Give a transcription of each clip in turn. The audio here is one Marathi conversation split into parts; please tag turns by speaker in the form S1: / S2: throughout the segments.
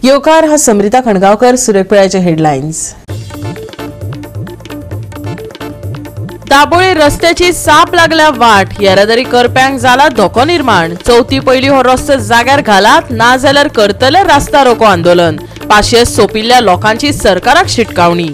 S1: येवकार हा समृता खणगावकर. सुरेखपुराचे हेडलाईन्स. दाबोळे रस्त्याची साप लागल्या वाट. येरादारी करप्यांक जाला धोको निर्माण. चौथी पयली हो रस्तो जाग्यार घालात, ना जाल्यार करतले रास्ता रोको आंदोलन. पाशयेस सोपिल्ल्या लोकांची सरकाराक शिटकावणी.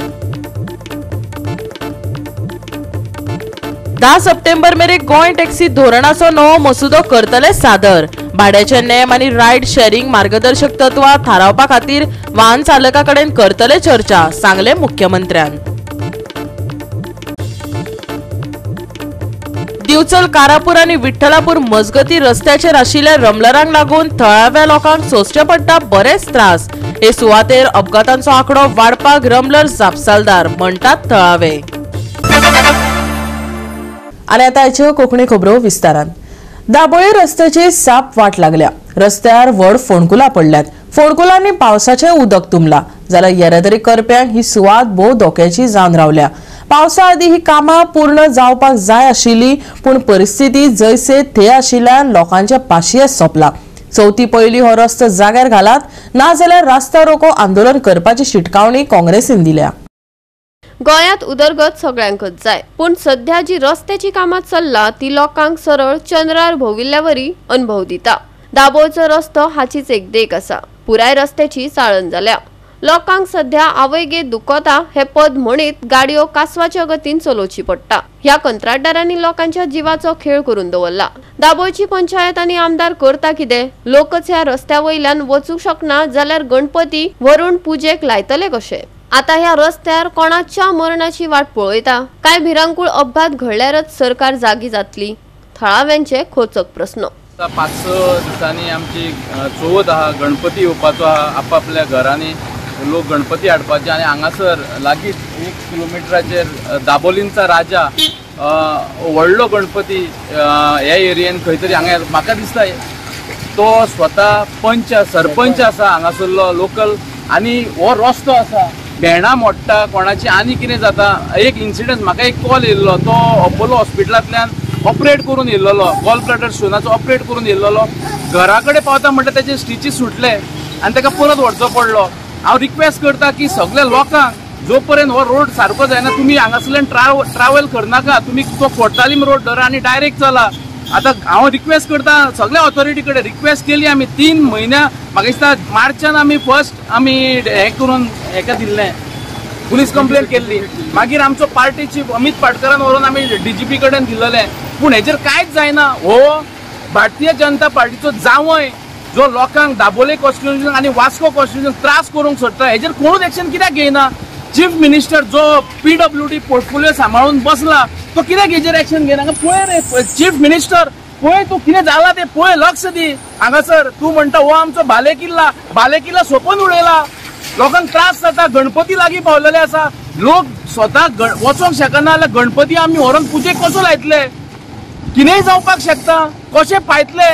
S1: 10 सप्टेंबर मेरेन गोंय टॅक्सी धोरणाचो नवो मसुदो करतले सादर. भाड्याचे नेम आनी रायड शेअरिंग मार्गदर्शक तत्वां थारावपा खातीर वाहन चालका कडेन करतले चर्चा, सांगले मुख्यमंत्र्यान. दिवचल, कारापूर आनी विठ्ठलापूर मजगती रस्त्याचेर आशिल्ल्या रमलरांक लागून थळाव्या लोकांक सोंसचे पडटा बरेच त्रास. हे सुवातेर अपघातांचो आंकडो वाडपाक रमलर जापसालदार, म्हणटात थळावे. आनी आता आयच्यो कोंकणी खबरो विस्तारान. दाबोळे रस्त्याची साप वाट लागल्या. रस्त्यार व्हड फोंडकुलां पडल्यात. फोंडकुलांनी पावसाचे उदक तुंबला जाल्यार येरादारी करप्यांक ही सुवात भोव धोक्याची जावन रावल्या. पावसा आदी ही कामां पूर्ण जावपाक जाय आशिल्ली, पूण परिस्थिती जैसे थंय आशिल्ल्यान लोकांचे पाशयेस सोंपला. चौथी पयली हो रस्तो जाग्यार घालात, ना जाल्यार रास्ता रोको आंदोलन करपाची शिटकावणी काँग्रेसीन दिल्या.
S2: गोंयांत उदरगत सगळ्यांकच जाय, पूण सध्या जी रस्त्याची कामां चल्ला ती लोकांक सरळ चंद्रार भोंविल्ल्यावरी अनुभव दिता. दाबोळचो रस्तो हाचीच एक देख आसा. पुराय रस्त्याची चाळण जाल्या. लोकांक सध्या आवयगे दुखता हे पद म्हणीत गाडयो कासवाच्या गतीन चलोवची पडटा. ह्या कंत्राटदारांनी लोकांच्या जीवाचो खेळ करून दवरला. दाबोळची पंचायत आनी आमदार करता कितें? लोकच ह्या रस्त्या वयल्यान वचूंक शकना जाल्यार गणपती व्हरून पुजेक लायतले कशे? आता ह्या रस्त्यार कोणाच्या मरणाची वाट पळयता काय भिरांकूळ अपघात घडल्यारच सरकार जागी जातली? थळाव्यांचे खोचक प्रश्न.
S3: 5-6 दिसांनी आमची चवथ आहा, गणपती येवपाचो आहा. आपापल्या घरांनी लोक गणपती हाडपाचे आनी हांगासर लागींच 1 किलोमिटराचेर दाबोलींचा राजा व्हडलो गणपती ह्या एरियेन खंय तरी हांगा म्हाका दिसता तो स्वता सरपंच आसा हांगासरलो लोकल. आनी हो रस्तो आसा भेणा मोडटा कोणाची आनी कितें जाता. एक इन्सिडंट म्हाका एक कॉल येयल्लो, तो अपोलो हॉस्पिटलांतल्यान ऑपरेट करून येयल्लो, गॉल ब्लॅडर स्टोनाचो ऑपरेट करून येयल्लो. घरा कडेन पावता म्हणटा तेचे स्टिचीस सुटले आनी ताका परत व्हरचो पडलो. हांव रिक्वेस्ट करता की सगळ्या लोकांक जो पर्यंत हो रोड सारको जायना तुमी हांगासरल्यान ट्रॅव्हल करनाका. तुमी तो कोर्तालीम रोड धरा आनी डायरेक्ट चला. आता हांव रिक्वेस्ट करता सगळ्या ऑथॉरिटी कडेन रिक्वेस्ट केली आमी 3 म्हयन्या म्हाका दिसता मार्चान आमी फर्स्ट हे करून हेका दिल्लें पुलीस कंप्लेंट केल्ली. मागीर आमचो पार्टी चीफ अमित पाटकरान व्हरून आमी DGP कडेन दिल्लें, पूण हेजेर कांयच जायना. हो भारतीय जनता पार्टीचो जावय जो लोकांक दाबोळे कॉन्स्टिट्युएन्सी आनी वास्को कॉन्स्टिट्युएन्सी त्रास करूंक सोदता हेजेर कोणूच एक्शन कित्याक घेयना? चीफ मिनिस्टर जो PWD पोर्टफोलिओ सांबाळून बसला तो कित्याक हेजेर एक्शन घेयना? पळय रे चीफ मिनिस्टर, पळय तूं कितें जाला तें पळय, लक्ष दी. हांगासर तूं म्हणटा हो आमचो बाले किल्ला सोंपोवन उडयला. लोकांक त्रास जाता. गणपती लागीं पावलेले आसा. लोक स्वता वचोंक शकना जाल्यार गणपती आमी व्हरून पुजेक कसो लायतले? कितेंय जावपाक शकता. कशें पायतले?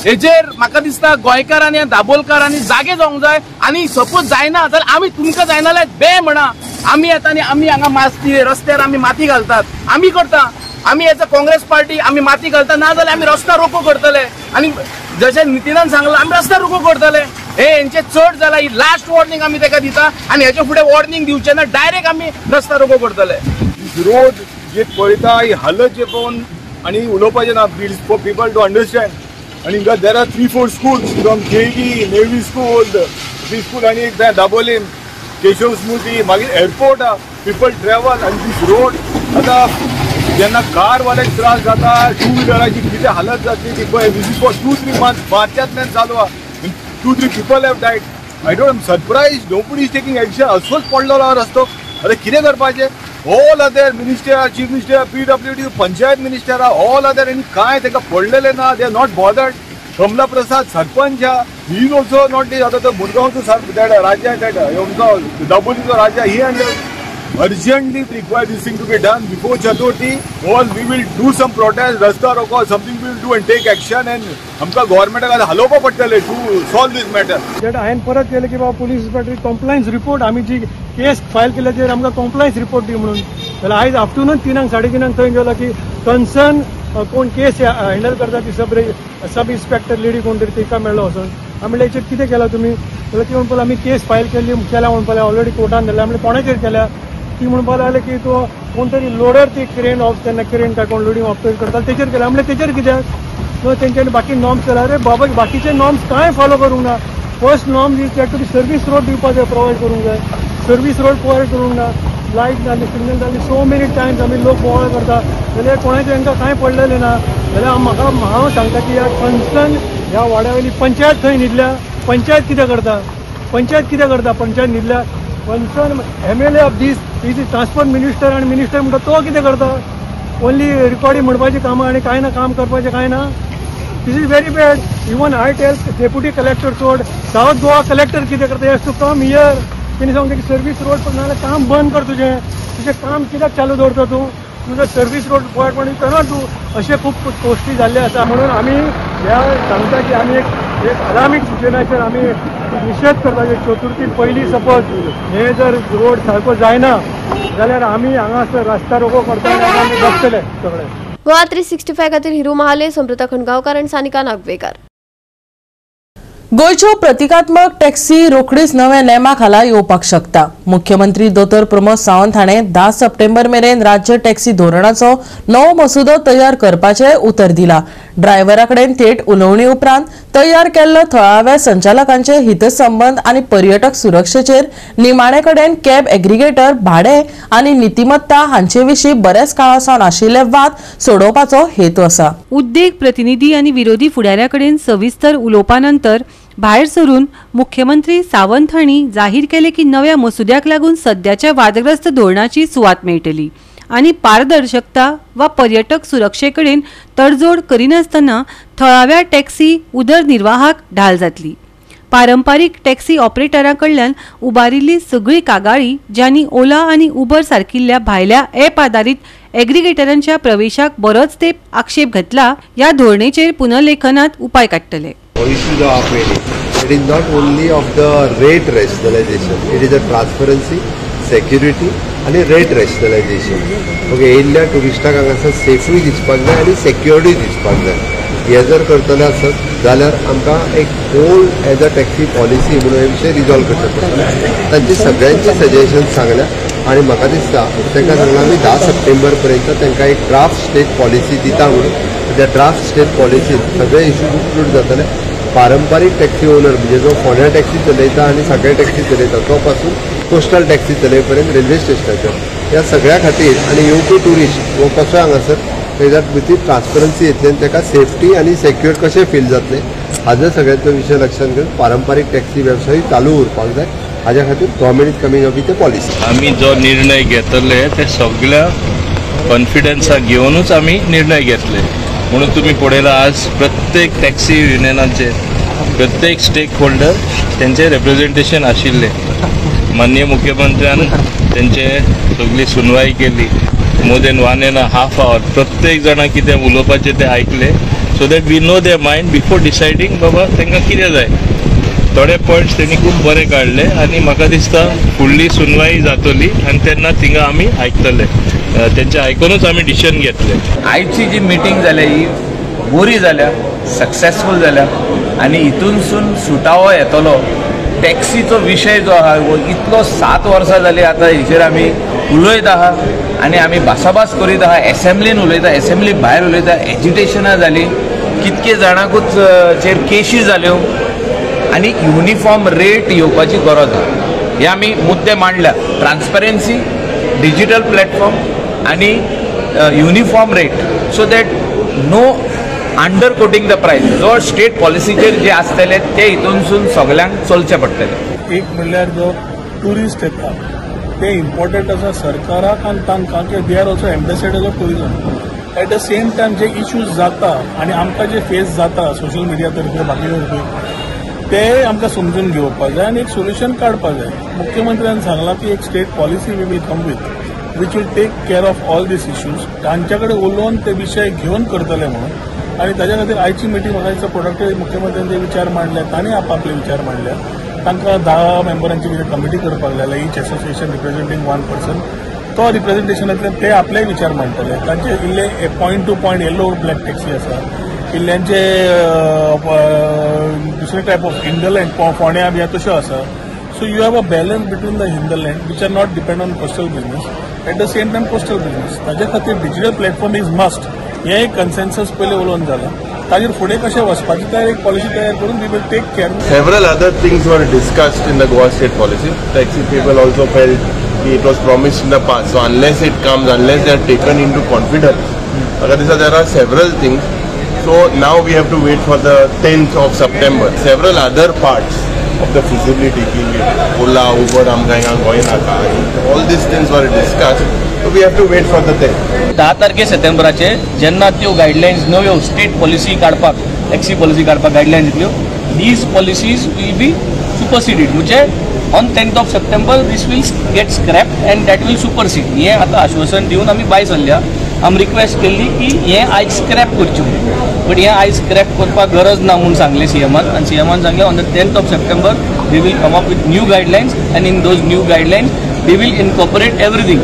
S3: हेजेर म्हाका दिसता गोंयकारांनी दाबोलकारांनी जागे जावंक जाय. आनी सपोज जायना जाल्यार आमी तुमकां जायना जाल्यार बे म्हणा. आमी येता आनी आमी हांगा माती रस्त्यार आमी माती घालतात. आमी करता. आमी एज अ काँग्रेस पार्टी आमी माती घालता, ना जाल्यार आमी रस्ता रोको करतले. आनी जशें नितीनान सांगलां आमी रस्ता रोको करतले. हेंचे चड जाला. ही लास्ट वॉर्निंग आमी ताका दिता आनी हेचे फुडें वॉर्निंग दिवचे ना, डायरेक्ट आमी रस्ता रोको करतले.
S4: रोड जे पळयता ही हालत जे पळोवन आनी उलोवपाचें ना फॉर पीपल टू अंडरस्टँड. आणि there are 3-4 schools from KD, navy school, school आणि एक दाबोलीम, केशव स्मृती, मागीर एअरपोर्ट हा. पीपल ट्रॅव्हल आणि दीस रोड आता जेन्ना कारवाल्यांक त्रास जाता, 2 व्हिलराची कितें हालत जातली ती पळय. दिस इज फॉर 2-3 months मार्चांतल्यान चालू आहा. 2-3 people have died. I don't surprise nobody is taking action. असोच पडलेलो हा रस्तो. आता कितें करपाचें? All other minister, chief minister, PWD, panchayat minister, all other आनी कांय ताका पडलेले ना. They are not bothered. Kamala Prasad sarpanch he is also not. आता तो मुरगांवचो राजा दाबोलीचो राजा ही urgently require this thing to be done before Chaturthi, or we will do some protest, rasta roko, something we will do and take action, and हमका government का हलोपा पडटले to solve this matter.
S5: जेट हायन परत केले की बाबा पुलीस इन्स्पेक्टर कंप्लायन्स रिपोर्ट आमी जी केस फायल केल्याचेर आमकां कंप्लायन्स रिपोर्ट दी म्हणून. जाल्यार आयज आफ्टरनून 3-3:30 थंय गेलो की कन्सर्न कोण केस हँडल करता ती सब इन्स्पेक्टर लेडी कोण तरी तिका मेळ्ळो वचून आमी हेचेर कितें केलां तुमी जाल्यार ती म्हणपाक आमी केस फायल केल्या म्हणपाक ऑलरेडी कोर्टान धरल्या आमी कोणाचेर केल्या ती म्हणपाक लागले की तो कोण तरी लोडर ती क्रेन ऑफ तेन्ना क्रेन काय कोण लोडिंग ऑपरेट करता तेचेर केल्या आमले तेचेर कित्याक तेंच्यांनी बाकी नॉर्म्स केला अरे बाबा बाकीचे नॉर्म्स कांय फॉलो करूंक ना first norm is to be service road दिवपाक जाय प्रोवायड करूंक जाय सर्वीस रोड प्रोवायड करूंक ना लायट जाली सिग्नल जाली सो मेनी टायम्स आमी लोक बोवाळ करता जाल्यार कोणाचें हांकां कांय पडलेलें ना जाल्यार म्हाका हांव सांगता की ह्या कन्सर्न ह्या वाड्यावयली पंचायत थंय न्हिदल्या पंचायत कितें करता पंचायत न्हिदल्या concern MLA of this is transport minister आनी मिनिस्टर म्हणटा तो कितें करता ओन्ली रिकॉर्डिंग म्हणपाची कामां आनी कांय ना काम करपाचें कांय ना this is very bad even I tell deputy collector सोड सावथ गोवा कलेक्टर कितें करता हॅज टू कम हियर तेणी सांगता की सर्वीस रोड नाजाल्यार काम बंद कर तुजें काम कित्याक चालू दवरता तूं तुजो सर्वीस रोड गोंयपणी करा तूं अशें खूब गोश्टी जाल्ले आसा म्हणून आमी ह्या सांगता की आमी एक अलार्मीक सिच्युएशनाचेर आमी निशेध करता की चतुर्थी पयलीं सपोज हे जर रोड सारको जायना जाल्यार आमी हांगासर रस्ता रोको करता आनी आमी बसतले सगळे
S2: गोवा 365 खातीर हिरू महाले, समृता खंडगांवकार आणि सानिका नागवेकर.
S1: गोयच्यो प्रतिकात्मक टॅक्सी रोखडीच नव्या नेमा खाला येवपाक शकता. मुख्यमंत्री दोतोर प्रमोद सावंत हाणें 10 सप्टेंबर मेरेन राज्य टॅक्सी धोरणाचो नवो मसुदो तयार करपाचें उतर दिलां. ड्रायव्हरा कडेन थेट उलोवणी उपरांत तयार केल्लो थळाव्या संचालकांचे हितसंबंद आनी पर्यटक सुरक्षेचेर निमाणे कडेन कॅब एग्रिगेटर भाडे आनी नीतिमत्ता हांचे विशीं बरेच काळासावन आशिल्ले वाद सोडोवपाचो हेतू आसा.
S6: उद्देग प्रतिनिधी आनी विरोधी फुडाऱ्या कडेन सविस्तर उलोवपानंतर भायर सरून मुख्यमंत्री सावंत हांणी जाहीर केले की नव्या मसुद्याक लागून सध्याच्या वादग्रस्त धोरणाची सुवात मेळटली आनी पारदर्शकता वा पर्यटक सुरक्षेकडेन तडजोड करिनासतना थळाव्या टॅक्सी उदरनिर्वाहाक ढाल जातली. पारंपारीक टॅक्सी ऑपरेटरांकडल्यान उबारिल्ली सगळी कागाळी ज्यांनी ओला आनी उबर सारकिल्ल्या भायल्या ॲप आधारित एग्रिगेटरांच्या प्रवेशाक बरोच तेंप आक्षेप घातला, ह्या धोरणेचेर पुनर्लेखनात उपाय काडटले.
S7: Issues are operating. It is not only of the rate rationalization. It is a transparency, security, and a rate rationalization. Okay, येयल्ल्या टुरिस्टाक हांगासर सेफूय दिसपाक जाय आनी सेक्युरिटी दिसपाक जाय. हे जर करतले आसत जाल्यार आमकां एक whole as a taxi policy म्हणून हे विशय रिजॉल्व करचे पडटले. तांची सगळ्यांची सजेशन सांगल्या आनी म्हाका दिसता तांकां सांगलां आमी 10 सप्टेंबर पर्यंत तांकां एक ड्राफ्ट स्टेट पॉलिसी दिता म्हणून. त्या ड्राफ्ट स्टेट पॉलिसीन सगळे इश्यूज इन्क्लूड जातले. पारंपारीक टॅक्सी ओनर म्हणजे जो फोंड्या टॅक्सी चलयता आनी सांकळे टॅक्सी चलयता तो पासून कोस्टल टॅक्सी चलय पर्यंत रेल्वे स्टेशनाचेर ह्या सगळ्या खातीर आनी येवपी टुरिस्ट वो कसो हांगासर तेज्या भितर ट्रान्सपरन्सी येतली आनी ताका सेफ्टी आनी सेक्युअर कशें फील जातलें हाजो सगळ्यांचो विशय लक्षांत घेवन पारंपारीक टॅक्सी वेवसाय चालू उरपाक जाय. हाज्या खातीर government is coming up with a policy.
S8: आमी जो निर्णय घेतले ते सगळ्या कॉन्फिडन्साक घेवनूच आमी निर्णय घेतले. म्हणून तुम्ही पळयला आज प्रत्येक टॅक्सी युनियनाचे प्रत्येक स्टेक होल्डर त्यांचे रिप्रेझेंटेशन आशिल्ले. माननीय मुख्यमंत्र्यान त्यांचे सगळी सुनवाई केली. मोर दॅन 1.5 hours प्रत्येक जाणां कितें उलोवपाचें तें आयकले so that we know their mind before deciding बाबा तांकां कितें जाय. थोडे पॉयंट्स त्यांनी खूब बरे काडले आनी म्हाका दिसता फुडली सुनवाई जातली आनी तेन्ना थिंगा आमी आयकतले. त्यांचे आयकूनच आमी डिसिजन घेतले.
S9: आयची जी मिटींग जाल्या ही बरी जाल्या, सक्सेसफूल जाल्या आनी हितूनसून सुटावो येतलो. टॅक्सीचो विशय जो आहा वो इतलो 7 वर्सां जाली आतां हेचेर आमी उलयत आहा आनी आमी भासाभास करीत आहा. एसेंब्लीन उलयता, एसेंब्ली भायर उलयता, एजिटेशनां जाली, कितके जाणांकूच चेर केशी जाल्यो आनी युनिफॉर्म रेट येवपाची गरज आहा. हे आमी मुद्दे मांडल्या. ट्रान्सपरन्सी, डिजिटल प्लॅटफॉर्म आनी uniform rate so that no under quoting the price. जो स्टेट पॉलिसीचेर जे आसतले ते हितूनसून सगल्यांक चलचें पडटलें.
S5: एक म्हणल्यार जो ट्युरिस्ट येता ते इम्पॉर्टंट आसा सरकाराक आनी तांकां की they are also ambassadors of tourism. Eight the same time जे इश्यूज जाता आनी आमकां जे फेस जाता सोशल मिडिया तर्फे बाकी तर्फे ते आमकां समजून घेवपाक जाय आनी एक सोल्युशन काडपाक जाय. मुख्यमंत्र्यान सांगलां की एक state policy we will come with which will take care of all these issues. तांच्या कडेन उलोवन ते विशय घेवन करतले म्हणून आनी ताच्या खातीर आयची मिटींग म्हाका दिसता प्रोडक्टिव्ह मुख्यमंत्र्यांचे विचार मांडले, तांणी आपले विचार मांडल्या. तांकां 10 मेंबरांची कितें कमिटी करपाक जाय. ईच एसोसिएशन रिप्रेझेंटींग 1 पर्सन तो रिप्रेझेंटेशनांतल्यान ते आपले विचार मांडटले. तांचे इल्ले point to point yellow black taxi आसा
S4: किल्ल्यांचे दुसरे टायप ऑफ हिंदलँड फोंड्या बी तश्यो आसा. So you have a balance between the hinterland which are not depend on coastal business at the same time coastal business. ताजे खातीर डिजिटल प्लॅटफॉर्म इज मस्ट. हें एक कन्सेन्सस पयलीं उलोवन जालां. ताजेर फुडें कशें वचपाची तयार एक पॉलिसी तयार करून we will take care.
S10: Several other things were discussed in the Goa state policy. Taxi people also felt it was promised in the past. So unless it comes, unless they are taken into confidence, there are several things. So now we have to wait for the 10th of September. Several other parts of the feasibility, Ola, Uber, Amgainga, Goinaka, all these things were discussed. So we have to wait for the 10th.
S11: 10 तारखे सप्टेंबराचे जेन्ना त्यो गायडलायन्स नव्यो स्टेट पॉलिसी काडपाक टॅक्सी पॉलिसी काडपाक गायडलायन्स दिल्यो, these policies will be superseded. म्हणजे on 10th of September these will get scrap and that will supersede. हें आतां आश्वासन दिवन आमी भायर सरल्या. आमी रिक्वेस्ट केल्ली की हें आयज स्क्रॅप करचें, बट हें आयज स्क्रॅप करपाक गरज ना म्हणून सांगलें सीएमान. आनी सीएमान सांगलें on the 10th of September we will come up with new guidelines and in those new guidelines we will incorporate everything.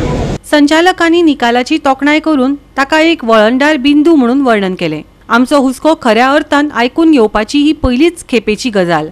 S6: संचालकांनी निकालाची तोखणाय करून ताका एक वळणदार बिंदू म्हणून वर्णन केलें. आमचो हुस्को खऱ्या अर्थान आयकून घेवपाची ही पयलीच खेपेची गजाल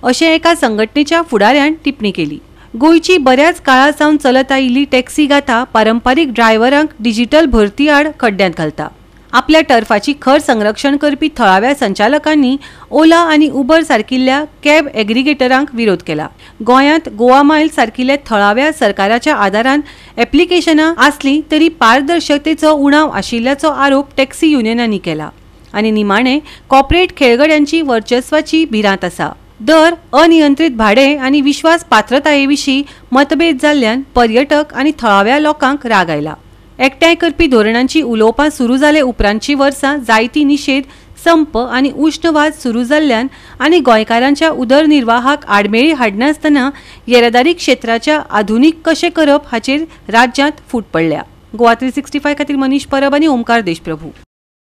S6: अशें एका संघटनेच्या फुडाऱ्यान टिप्पणी केली. गोंयची बऱ्याच काळा सावन चलत आयिल्ली टॅक्सी गाथा पारंपारीक ड्रायव्हरांक डिजिटल भरती आड खड्ड्यांत घालता. आपल्या टर्फाची खर संरक्षण करपी थळाव्या संचालकांनी ओला आनी उबर सारकिल्ल्या कॅब एग्रिगेटरांक विरोध केला. गोंयांत गोवा मायल सारकिल्ल्या थळाव्या सरकाराच्या आदारान ऍप्लिकेशनां आसली तरी पारदर्शकतेचो उणाव आशिल्ल्याचो आरोप टॅक्सी युनियनांनी केला. आनी निमाणे कॉर्पोरेट खेळगड्यांची वर्चस्वाची भिरांत आसा. दर, अनियंत्रीत भाडे आनी विश्वास पात्रताये विशीं मतभेद जाल्ल्यान पर्यटक आनी थळाव्या लोकांक राग आयला. एकठांय करपी धोरणांची उलोवपां सुरू जाले उपरांतची वर्सां जायती निशेध, संप आनी उश्णवाद सुरू जाल्ल्यान आनी गोंयकारांच्या उदरनिर्वाहाक आडमेळी हाडनासतना येरादारी क्षेत्राच्या आधुनीक कशें करप हाचेर राज्यांत फूट पडल्या. गोवा 365 खातीर मनीष परब आनी ओमकार देशप्रभू.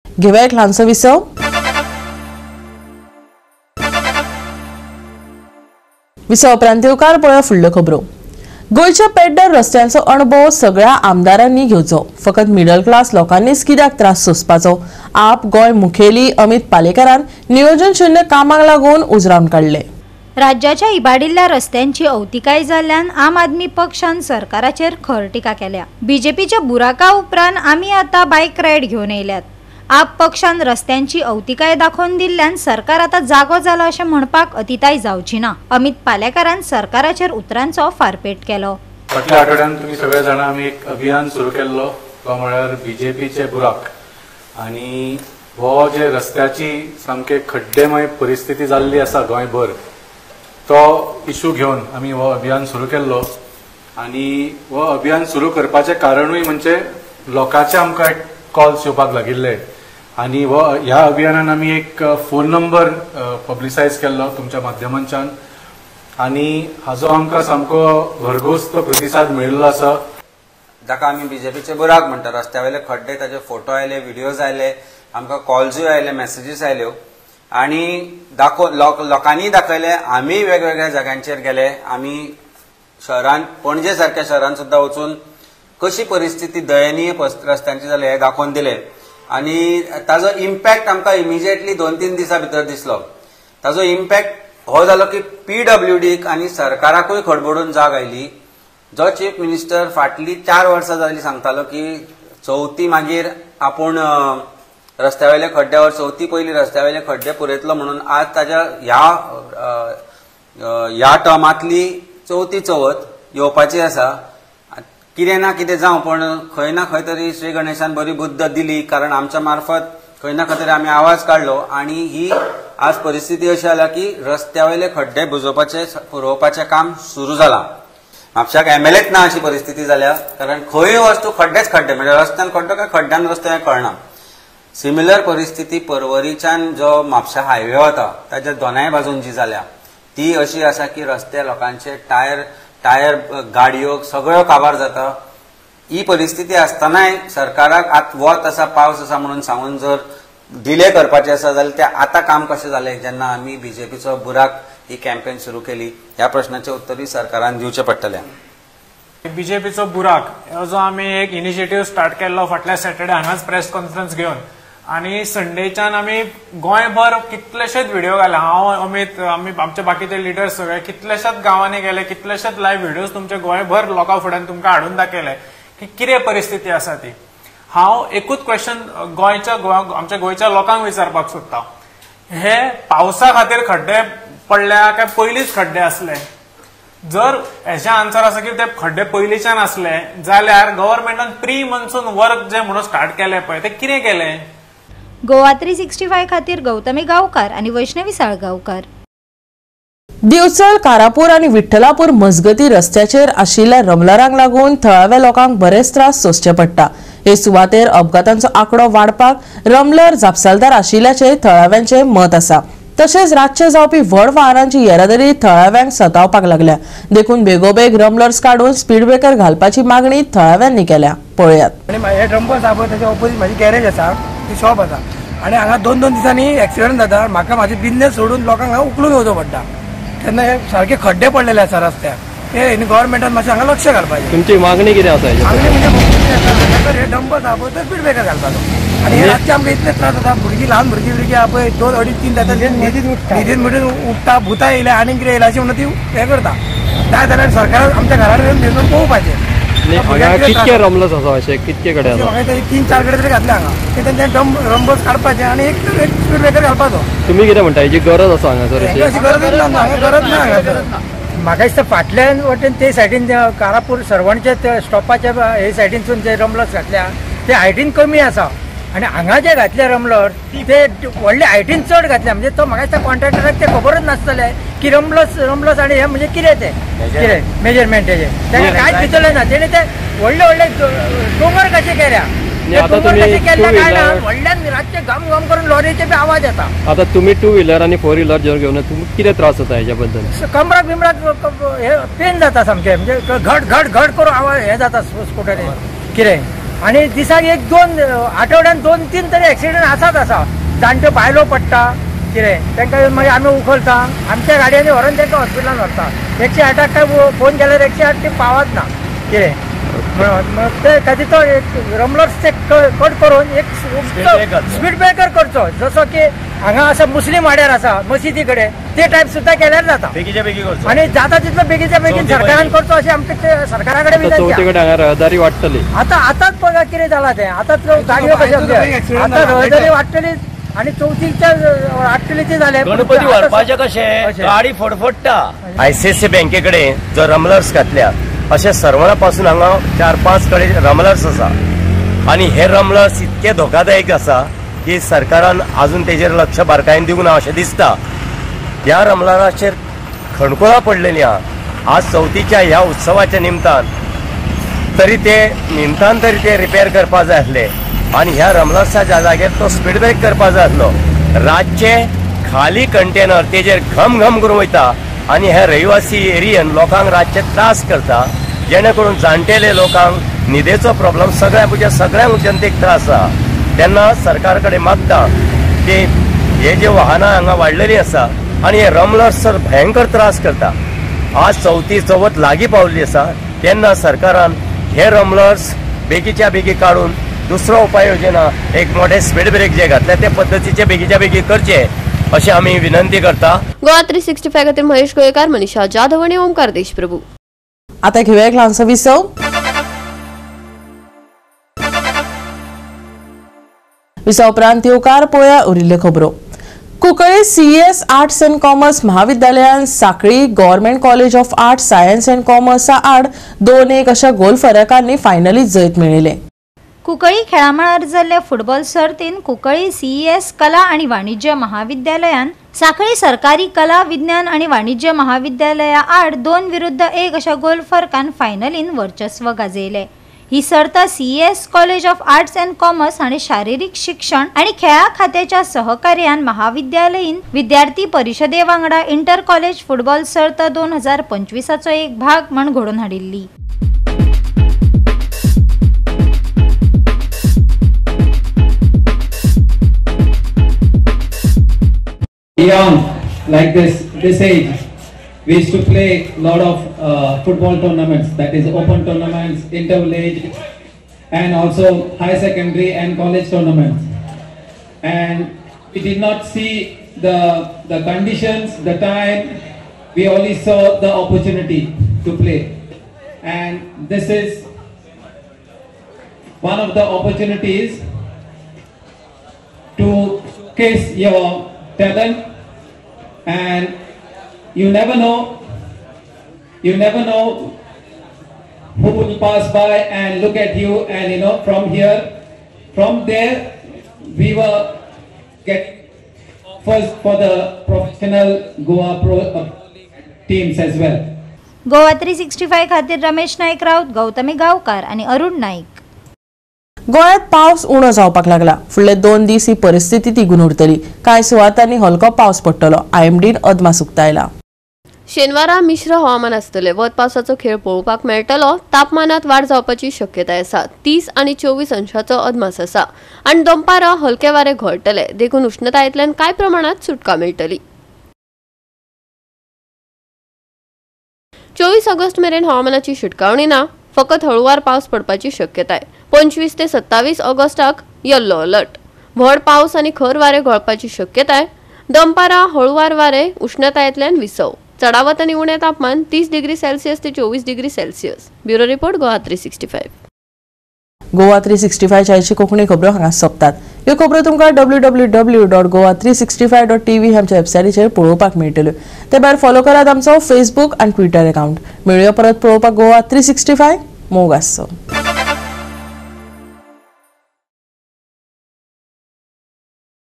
S1: घेवया एक ल्हानसो विसव. विसव उपरांत येवकार पळोवया फुडल्यो खबरो. गोंयच्या पेड्डर रस्त्यांचो अणभव सगळ्या आमदारांनी घेवचो. फकत मिडल क्लास लोकांनीच कित्याक त्रास सोंसपाचो. आप गोंय मुखेली अमित पालेकरान नियोजन शुन्य कामाक लागून उजरावन काडले.
S12: राज्याच्या इबाडिल्ल्या रस्त्यांची अवतिकाय जाल्ल्यान आम आदमी पक्षान सरकाराचेर खर टिका केल्या. बीजेपीच्या बुराका उपरांत आमी आतां बायक रायड घेवन येयल्यात. आप पक्षान रस्त्यांची अवतिकाय दाखोवन दिल्ल्यान सरकार आता जागो जाला अशें म्हणपाक अतिताय जावची ना. अमित पालेकरान सरकाराचेर उतरांचो फारपेट केलो.
S13: फाटल्या आठवड्यान तुम्ही सगळे जाणा आमी एक अभियान सुरू केल्लो, तो म्हळ्यार बीजेपीचे बुराक. आनी हो जे रस्त्याची सामके खड्डेमय परिस्थिती जाल्ली आसा गोंयभर, तो इशू घेवन आमी हो अभियान सुरू केल्लो. आनी हो अभियान सुरू करपाचें कारणूय म्हणजे लोकांचे आमकां कॉल्स येवपाक लागिल्ले. आनी ह्या अभियानान आमी एक फोन नंबर पब्लिसायज केल्लो तुमच्या माध्यमांच्यान, आनी हाजो आमकां सामको भरघोस प्रतिसाद मेळिल्लो आसा.
S14: जाका आमी बीजेपीचे बुराक म्हणटा. रस्त्या वयले खड्डे, ताचे फोटो आयले, व्हिडिओज आयले, आमकां कॉल्सूय आयले, मेसेजीस आयल्यो. आनी लोकांनी दाखयले. आमी वेगवेगळ्या जाग्यांचेर गेले. आमी शहरांत, पणजे सारख्या शहरांत सुद्दां वचून कशी परिस्थिती दयनीय रस्त्यांची जाली हें दाखोवन दिले. आनी ताजो इम्पॅक्ट आमकां इमिजिएटली 2-3 दिसां भितर दिसलो. ताजो इम्पॅक्ट हो जालो की PWDक आनी सरकाराकूय खडबडून जाग आयली. जो चीफ मिनिस्टर फाटली 4 वर्सां जाली सांगतालो की चवथी मागीर आपूण रस्त्यावयले खड्ड्यावर, चवथी पयली रस्त्यावयले खड्डे पुरयतलो म्हणून आज ताच्या ह्या टर्मांतली चवथी चवथ येवपाची आसा. कितें ना कितें जावं, पण खंय ना खंय तरी श्री गणेशान बरी बुद्ध दिली, कारण आमच्या मार्फत खंय ना खंय तरी आमी आवाज काडलो. आनी ही आज परिस्थिती अशी जाला की रस्त्यावयले खड्डे पुरोवपाचें काम सुरू जालां. म्हापशाक MLAच ना अशी परिस्थिती जाल्या, कारण खंय वस्तू खड्डेच खड्डे, म्हणजे रस्त्यान खड्डो काय खड्ड्यान रस्तो हें कळना. सिमिलर परिस्थिती पर्वरीच्यान जो म्हापशा हायवे वता ताच्या दोनाय बाजून जी जाल्या ती अशी आसा की रस्ते लोकांचे टायर गाडयो सगळ्यो काबार जाता. ही परिस्थिती आसतनाय सरकाराक वत आसा, पावस आसा म्हणून सांगून जर डिले करपाचें आसा जाल्यार तें आतां काम कशें जालें जेन्ना आमी बीजेपीचो बुराक ही कॅम्पेन सुरू केली. ह्या प्रश्नाचें उत्तरूय सरकारान दिवचें पडटलें.
S15: बीजेपीचो बुराक हो जो आमी एक इनिशिएटीव स्टार्ट केल्लो फाटल्या सॅटर्डे हांगाच प्रेस कॉन्फरन्स घेवन आणि संडेच्यान आमी गोंयभर कितलेशेच व्हिडिओ घाले. हांव अमित आमी आमचे बाकीचे लिडर्स सगळे कितलेशेच गांवांनी गेले, कितलेशेच लायव्ह व्हिडिओज तुमचे गोंयभर लोकां फुड्यान तुमकां हाडून दाखयले की कितें परिस्थिती आसा ती. हांव एकूच क्वेश्चन आमच्या गोंयच्या लोकांक विचारपाक सोदता. हे पावसा खातीर खड्डे पडल्या काय पयलींच खड्डे असले? जर हेचे आन्सर आसा की ते खड्डे पयलींच्यान असले जाल्यार गव्हर्नमेंटान प्री मॉन्सून वर्क जे म्हणून स्टार्ट केले पळय ते कितें केले?
S12: गोवा 365 खातीर गौतमी गांवकार आणि वैष्णवी साळगांवकार.
S1: दिवचल, कारापूर आणि विठ्ठलापूर मजगती रस्त्याचेर आशिल्ल्या रमलारांक लागून थळाव्या लोकांक बरेच त्रास सोंसचे पडटा. हे सुवातेर अपघातांचो आंकडो वाडपाक रमलर जापसालदार आशिल्ल्याचे थळाव्यांचे मत आसा. तशेंच रातचे जावपी व्हड वाहनांची येरादारी थळाव्यांक सतावपाक लागल्या. देखून बेगोबेग रमलर्स काडून स्पीड ब्रेकर घालपाची मागणी थळाव्यांनी केल्या. पळयात.
S16: हे ड्रम्पर आसा पळय त्याच्या ऑपोजीट म्हाजी गॅरेज आसा, ती शॉप आसा आणि हांगा 2-2 दिसांनी एक्सिडेंट जाता. म्हाका म्हाजे बिझनेस सोडून लोकांक हांगा उखलून येवचो पडटा. तेन्ना हे सारखे खड्डे पडलेले आसा रस्त्यार. ते गव्हर्नमेंटान मातशें हांगा लक्ष घालपाचें.
S17: तुमची मागणी कितें आसा?
S16: मागणी म्हणजे हे डंपर आसा पळय तो स्पीड ब्रेकर घालपाचो. आणि हे रातचे आमकां इतले त्रास जाता. भुरगीं ल्हान भुरगीं आहा पळय 2, 2.5, 3 जाता न्हिदीन मिडून उठटा, भुतां येयल्या आनी कितें येयला अशें म्हणून ती हे करता. जाय जाल्यार सरकारान आमच्या घरार येवन न्हिदून पळोवपाचें.
S17: कितके रमलस आसा अशें कितके कडेन आसा?
S16: म्हाका 3-4 कडेन तरी घातले हांगा. तेन्ना ते रंबस काडपाचे आनी एक स्पीड ब्रेकर घालपाचो.
S17: तुम्ही कितें म्हणटा हेची गरज आसा हांगासर?
S16: अशी गरजूच ना, हांगा गरज ना हांगासर.
S18: म्हाका दिसता फाटल्यान वटेन ते सायडीन कारापूर सरवणच्या स्टॉपाच्या हे सायडीनसून जे रमलस घातल्या ते हायटीन कमी आसा आणि हांगा जे घातले रमलर ते व्हडले हायटीन चड घातल्या. म्हणजे तो म्हाका दिसता कॉन्ट्रॅक्टराक ते खबरच नासतले की रमलस आणि हे म्हणजे कितें ते कितें मेजरमेंट तेजे ताका कांयच भितरलें ना. तेणे ते व्हडले डोंगर कशे केल्या. व्हडल्यान रातचे घम करून लॉरीचे बी आवाज येता.
S17: आता तुम्ही 2 व्हीलर आणि 4 व्हीलर जर घेऊन तुम्ही किती त्रास होता ह्याच्या बद्दल?
S18: कमराक बिमराक हे पेन जाता सामके. म्हणजे घड करून आवाज हे जाता स्कूटरीन कितें. आणि दिसाक 1-2 आठवड्यान 2-3 तरी एक्सिडेंट आसा. जाणट्यो भायलो पडटा कितें तांकां मागीर आमी उखलता. आमच्या गाडयांनी व्हरून तांकां हॉस्पिटलान व्हरता. 108 काय फोन केल्यार 108 ते पावत ना कितें. ते खातीर तो रमलर्स ते कट करून एक स्पीड ब्रेकर करचो. जसो की हांगा आसा मुस्लिम वाड्यार आसा मशिदी कडेन ते टायप सुद्धा केल्यार जाता. बेगीच्या बेगी करचो आणि जाता तितलो बेगीच्या बेगीन सरकारान करचो अशें आमच्या सरकारा कडेन विनंती.
S17: रहदारी वाडटली.
S18: आताच पळय कितें जालां तें. आताच गाडयो कशें आतां रहदारी वाडटली आणि 34च्या 48 झाले.
S19: गणपती व्हरपाचे कशें गाडी फडफडटा. ICICI बँके कडेन जो रमलर्स घातल्या अशें सरवणा पासून हांगा 4-5 कडेन रमलर्स आसा आणि हे रमलर्स इतके धोकादायक आसा की सरकारान अजून तेजेर लक्ष बारकायेन दिवंक ना अशें दिसता. ह्या रमलराचेर खणकुलां पडलेलीं आहा. आज चवथीच्या ह्या उत्सवाच्या निमतान तरी ते रिपेर करपा जाय आसले आणि ह्या रमलर्साच्या जाग्यार तो स्पीड ब्रेक करपा जाय आसलो. रातचे खाली कंटेनर तेजेर घम करून वयता आणि ह्या रहिवासी एरियन लोकांक रातचे त्रास करता. जेणे करून जाणटेले लोकांक न्हिदेचो प्रॉब्लेम सगळ्या जनतेक त्रास आसा. तेन्ना सरकार कडेन मागता की हे जे वाहनां हांगा वाडलेलीं आसा आणि हे रमलर्स भयंकर त्रास करता. आज चवथ लागीं पावल्ली आसा तेन्ना सरकारान हे रमलर्स बेगीच्या बेगी काडून दुसरो उपाय योजना एक मोठे स्पीड ब्रेक जे घातले ते पद्दतीचे बेगीच्या बेगी करचे अशी आम्ही विनंती करता.
S2: गोवा 365 खातीर महेश गोयेकार, मनीषा जाधव आणि ओमकार देशप्रभू.
S1: आता घेऊया एक ल्हानसो विसव. विसव उपरांत येवकार पळोवया उरिल्ल्यो खबरो. Cuncolim CES arts and commerce महाविद्यालयान Sanquelim government college of arts science and कॉमर्सा आड 2-1 अशा गोल फरकांनी फायनलीत जैत मेळयले.
S12: कुंकळी खेळामळार जाल्ल्या फुटबॉल सर्तीन कुंकळी CES कला आणि वाणिज्य महाविद्यालयान सांखळी सरकारी कला विज्ञान आणि वाणिज्य महाविद्यालया आड 2-1 अशा गोल फरकान फायनलीन वर्चस्व गाजयले. ही सर्त CES college of arts and commerce आणि शारीरिक शिक्षण आणि खेळा खात्याच्या सहकार्यान महाविद्यालयीन विद्यार्थी परिषदे वांगडा इंटर कॉलेज फुटबॉल सर्त 2025 एक भाग म्हण घडोवन हाडिल्ली.
S20: Young, like this age, we used to play a lot of football tournaments, that is open tournaments, intervillage, and also high secondary and college tournaments. and we did not see the conditions, the time. We only saw the opportunity to play, and this is one of the opportunities to showcase your talent. And you never know who will pass by and look at you, and from there we were getting offers for the professional Goa Pro teams as well.
S12: Goa 365 खातीर रमेश नाईक राऊत, गौतमी गावकार आणि अरुण नाईक.
S1: गोंयांत पावस उणो जावपाक लागला. फुडले 2 दीस ही परिस्थिती तिगून उरतली. कांय सुवातांनी हलको पावस पडटलो. IMDन अदमास उक्तायला.
S2: शेनवारा मिश्र हवामान आसतले. वत पावसाचो खेळ पळोवपाक मेळटलो. तापमानात वाड जावपाची शक्यताय आसा. 30 आनी 24 अंशाचो अदमास आसा आनी दनपारां हलके वारे घोळटले. देखून उष्णतायेंतल्यान कांय प्रमाणात सुटका मेळटली. 24 ऑगस्ट मेरेन हवामानाची शिटकावणी ना. फकत हळुवार पावस पडपाची शक्यताय. 25 ते 27 ऑगस्टाक येल्लो अलर्ट. व्हड पावस आनी खर वारे घोळपाची शक्यताय. दनपारां हळुवार वारे उष्णतायेंतल्यान विसव. चडावत आनी उणें तापमान 30 डिग्री सेल्सियस ते 24 degree Celsius. Bureau report Goa 365.
S1: Goa 365 च्या कोंकणी खबरो हांगा सोंपतात. ह्यो खबरो तुमकां www.goa365.tv आमच्या वेबसायटीचेर पळोवपाक मेळटल्यो. ते भायर फॉलो करात आमचो फेसबूक आनी ट्विटर अकाउंट. मेळुया परत पळोवपाक गोवा 365. मोग आसचो.